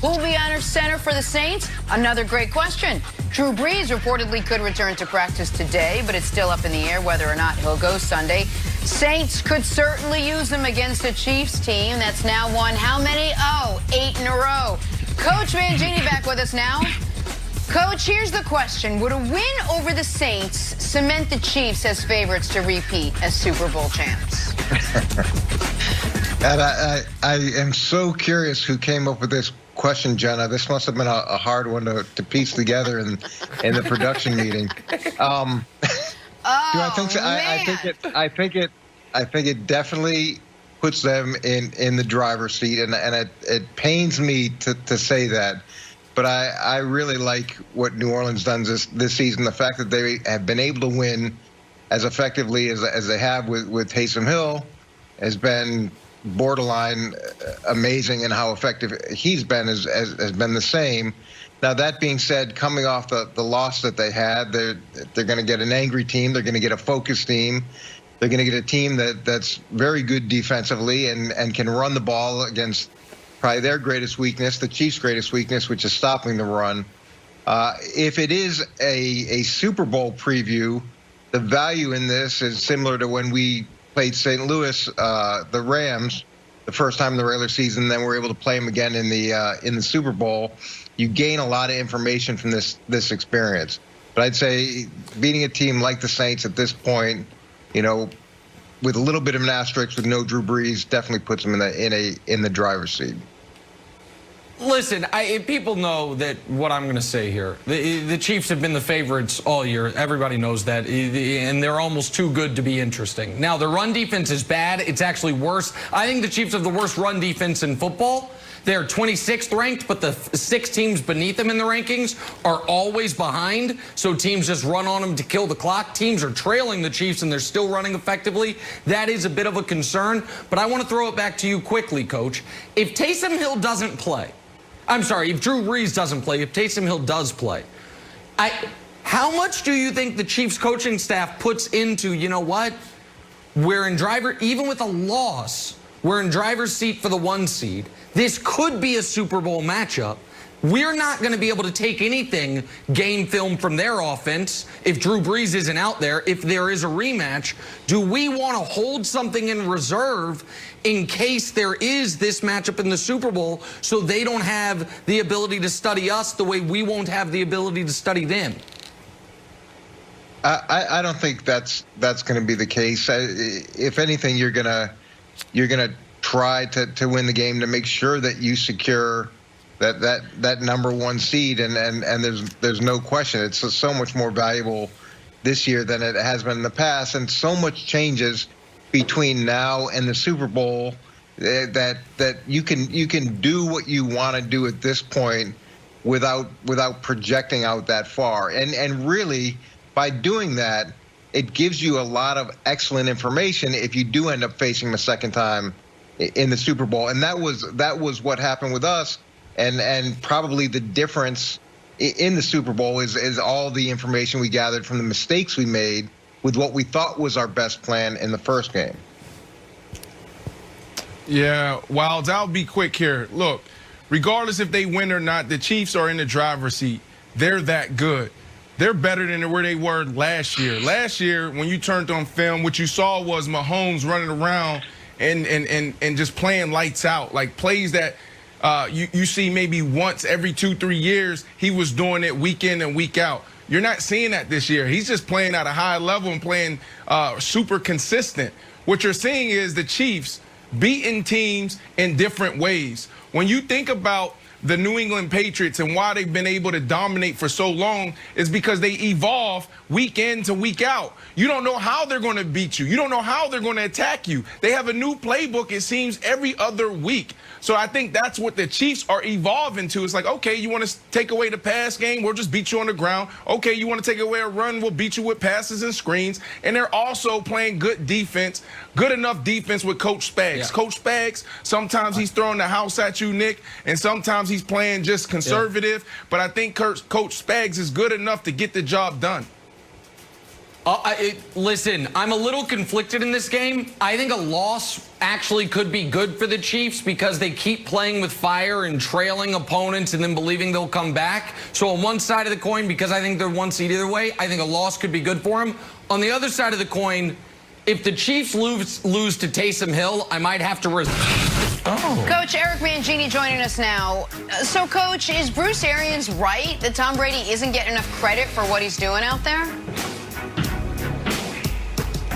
Who'll be under center for the Saints? Another great question. Drew Brees reportedly could return to practice today, but it's still up in the air whether or not he'll go Sunday. Saints could certainly use him against a Chiefs team that's now won how many? Oh, 8 in a row. Coach Mangini back with us now. Coach, here's the question. Would a win over the Saints cement the Chiefs as favorites to repeat as Super Bowl champs? And I am so curious who came up with this question, Jenna. This must have been a hard one to piece together in the production meeting. I think it definitely puts them in the driver's seat, and it pains me to say that. But I really like what New Orleans done this season. The fact that they have been able to win as effectively as they have with Taysom Hill has been borderline amazing, and how effective he's been has been the same. Now, that being said, coming off the loss that they had, they're going to get an angry team. They're going to get a focused team. They're going to get a team that's very good defensively and can run the ball against probably their greatest weakness, the Chiefs' greatest weakness, which is stopping the run. If it is a Super Bowl preview, the value in this is similar to when we played St. Louis, the Rams, the first time in the regular season. Then we're able to play them again in the Super Bowl. You gain a lot of information from this experience. But I'd say beating a team like the Saints at this point, with a little bit of an asterisk with no Drew Brees, definitely puts them in the driver's seat. Listen, people know that what I'm going to say here. The Chiefs have been the favorites all year. Everybody knows that, and they're almost too good to be interesting. Now, the run defense is bad. It's actually worse. I think the Chiefs have the worst run defense in football. They're 26th ranked, but the 6 teams beneath them in the rankings are always behind, so teams just run on them to kill the clock. Teams are trailing the Chiefs, and they're still running effectively. That is a bit of a concern, but I want to throw it back to you quickly, Coach. If Taysom Hill doesn't play, if Drew Brees doesn't play, if Taysom Hill does play, how much do you think the Chiefs coaching staff puts into, we're in even with a loss, we're in driver's seat for the 1 seed. This could be a Super Bowl matchup. We're not going to be able to take anything game film from their offense if Drew Brees isn't out there. If there is a rematch, do we want to hold something in reserve in case there is this matchup in the Super Bowl so they don't have the ability to study us the way we won't have the ability to study them? I don't think that's going to be the case. If anything, you're gonna try to win the game to make sure that you secure that number 1 seed, and there's no question it's so much more valuable this year than it has been in the past, and so much changes between now and the Super Bowl that you can do what you want to do at this point without projecting out that far, and really by doing that it gives you a lot of excellent information if you do end up facing them a second time in the Super Bowl. And that was what happened with us, and probably the difference in the Super Bowl is all the information we gathered from the mistakes we made with what we thought was our best plan in the first game. Yeah, Wilds, I'll be quick here. Look, regardless if they win or not, the Chiefs are in the driver's seat. They're that good. They're better than where they were last year. Last year, when you turned on film, what you saw was Mahomes running around and just playing lights out, like plays that you see maybe once every 2-3 years. He was doing it week in and week out. You're not seeing that this year. He's just playing at a high level and playing super consistent. What you're seeing is the Chiefs beating teams in different ways. When you think about the New England Patriots and why they've been able to dominate for so long is because they evolve week in to week out. You don't know how they're going to beat you. You don't know how they're going to attack you. They have a new playbook, it seems, every other week. So I think that's what the Chiefs are evolving to. It's like, okay, you want to take away the pass game, we'll just beat you on the ground. Okay, you want to take away a run, we'll beat you with passes and screens. And they're also playing good defense, good enough defense with Coach Spags. Yeah. Coach Spags, sometimes he's throwing the house at you, Nick, and sometimes he's playing just conservative. Yeah. But I think Coach Spags is good enough to get the job done. Listen, I'm a little conflicted in this game. I think a loss actually could be good for the Chiefs because they keep playing with fire and trailing opponents and then believing they'll come back. So on one side of the coin, because I think they're one seed either way, I think a loss could be good for them. On the other side of the coin, if the Chiefs lose to Taysom Hill, I might have to Coach Eric Mangini joining us now. So, Coach, is Bruce Arians right that Tom Brady isn't getting enough credit for what he's doing out there?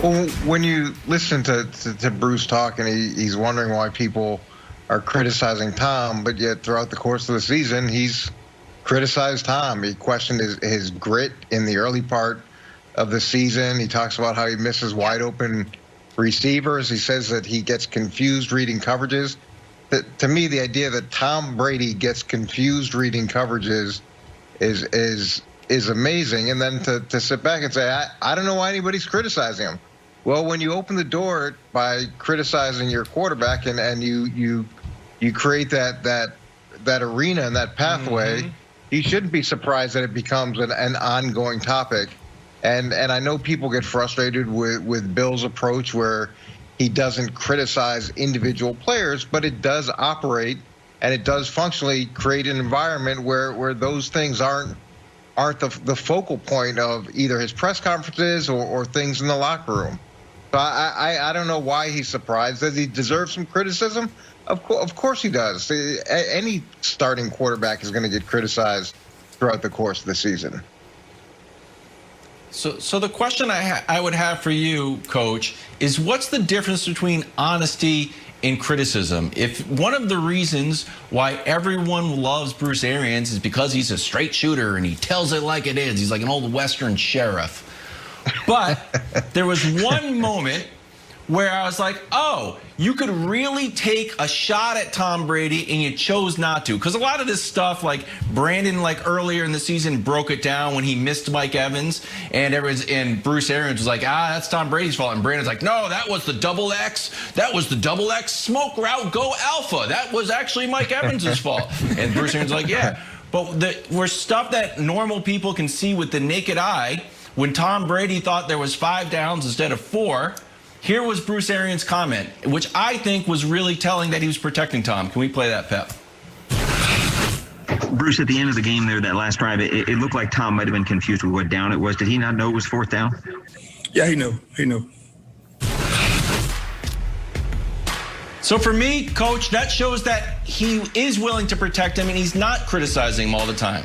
Well, when you listen to Bruce talk, and he's wondering why people are criticizing Tom, but yet throughout the course of the season, he's criticized Tom. He questioned his grit in the early part of the season. He talks about how he misses wide open receivers. He says that he gets confused reading coverages. To me, the idea that Tom Brady gets confused reading coverages is amazing. And then to sit back and say, I don't know why anybody's criticizing him. Well, when you open the door by criticizing your quarterback and you create that arena and that pathway, you shouldn't be surprised that it becomes an ongoing topic. And I know people get frustrated with Bill's approach where he doesn't criticize individual players, but it does operate and it does functionally create an environment where those things aren't the focal point of either his press conferences or things in the locker room. So I don't know why he's surprised. Does he deserve some criticism? Of course he does. Any starting quarterback is going to get criticized throughout the course of the season. So the question I would have for you, Coach, is what's the difference between honesty and criticism? If one of the reasons why everyone loves Bruce Arians is because he's a straight shooter and he tells it like it is, he's like an old Western sheriff. But there was one moment where I was like, oh, you could really take a shot at Tom Brady and you chose not to. Because a lot of this stuff, like Brandon, like earlier in the season, broke it down when he missed Mike Evans. And Bruce Arians was like, that's Tom Brady's fault. And Brandon's like, no, that was the double X. That was the double X smoke route go alpha. That was actually Mike Evans' fault. And Bruce Arians was like, yeah. But we're stuff that normal people can see with the naked eye. When Tom Brady thought there was 5 downs instead of 4, here was Bruce Arians' comment, which I think was really telling that he was protecting Tom. Can we play that, Pep? Bruce, at the end of the game there, that last drive, it looked like Tom might have been confused with what down it was. Did he not know it was 4th down? Yeah, he knew. He knew. So for me, Coach, that shows that he is willing to protect him and he's not criticizing him all the time.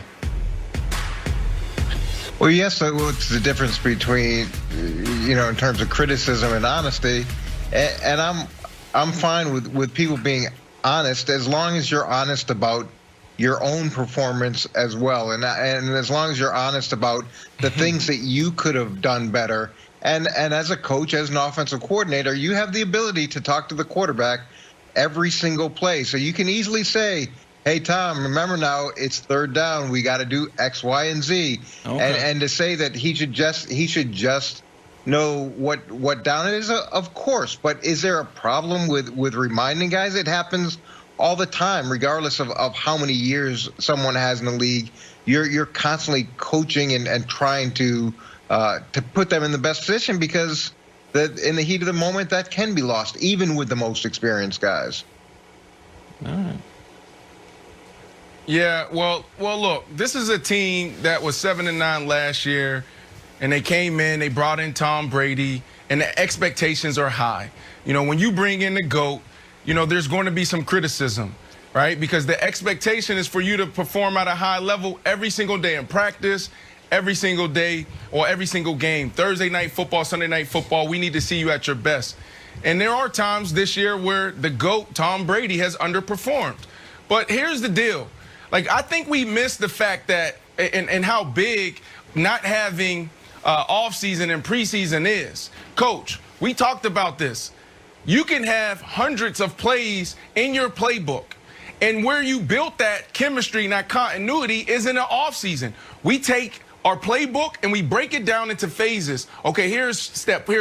Well, yes, what's the difference between, in terms of criticism and honesty? And I'm fine with people being honest as long as you're honest about your own performance as well. And as long as you're honest about the things that you could have done better. And as a coach, as an offensive coordinator, you have the ability to talk to the quarterback every single play. So you can easily say, hey, Tom, remember now it's 3rd down. We got to do X, Y, and Z. Okay. And to say that he should just know what down it is, of course. But is there a problem with reminding guys? It happens all the time, regardless of how many years someone has in the league. You're constantly coaching and trying to put them in the best position because in the heat of the moment that can be lost, even with the most experienced guys. All right. Yeah, well, look, this is a team that was 7-9 last year, and they came in, they brought in Tom Brady, and the expectations are high. When you bring in the GOAT, there's going to be some criticism, right? Because the expectation is for you to perform at a high level every single day in practice, every single day, or every single game. Thursday night football, Sunday night football, we need to see you at your best. And there are times this year where the GOAT, Tom Brady, has underperformed. But here's the deal. I think we missed the fact that and how big not having offseason and preseason is. Coach, we talked about this. You can have hundreds of plays in your playbook. And where you built that chemistry and that continuity is in the offseason. We take our playbook and we break it down into phases. Okay, here's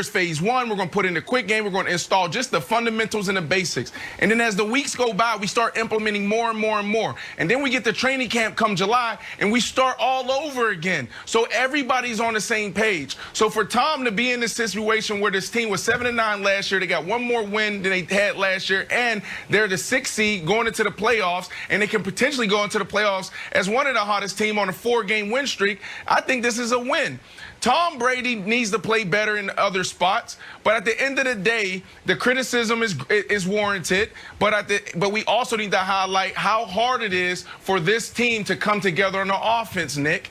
phase 1. We're going to put in a quick game. We're going to install just the fundamentals and the basics. And then as the weeks go by, we start implementing more and more and more. And then we get to training camp come July, and we start all over again. So everybody's on the same page. So for Tom to be in this situation where this team was 7-9 last year, they got one more win than they had last year, and they're the 6th seed going into the playoffs, and they can potentially go into the playoffs as one of the hottest teams on a 4-game win streak. I think this is a win. Tom Brady needs to play better in other spots, but at the end of the day, the criticism is warranted. But we also need to highlight how hard it is for this team to come together on the offense, Nick.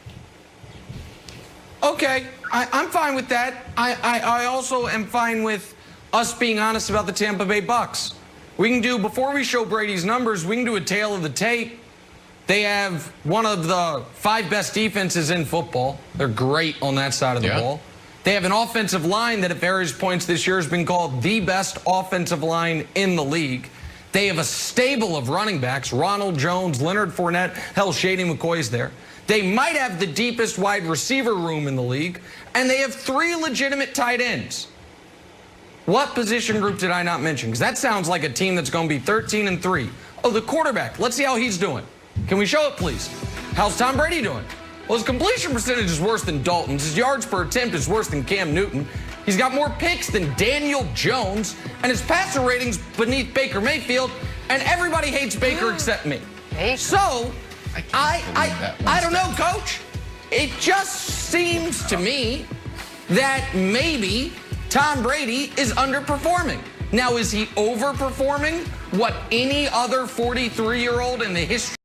Okay, I'm fine with that. I also am fine with us being honest about the Tampa Bay Bucks. We can do, before we show Brady's numbers, we can do a tale of the tape. They have one of the 5 best defenses in football. They're great on that side of the ball. They have an offensive line that at various points this year has been called the best offensive line in the league. They have a stable of running backs, Ronald Jones, Leonard Fournette, hell, Shady McCoy's there. They might have the deepest wide receiver room in the league, and they have 3 legitimate tight ends. What position group did I not mention? Because that sounds like a team that's going to be 13-3. Oh, the quarterback. Let's see how he's doing. Can we show it, please? How's Tom Brady doing? Well, his completion percentage is worse than Dalton's. His yards per attempt is worse than Cam Newton. He's got more picks than Daniel Jones, and his passer rating's beneath Baker Mayfield, and everybody hates Baker except me. So, I don't know, Coach. It just seems to me that maybe Tom Brady is underperforming. Now, is he overperforming what any other 43-year-old in the history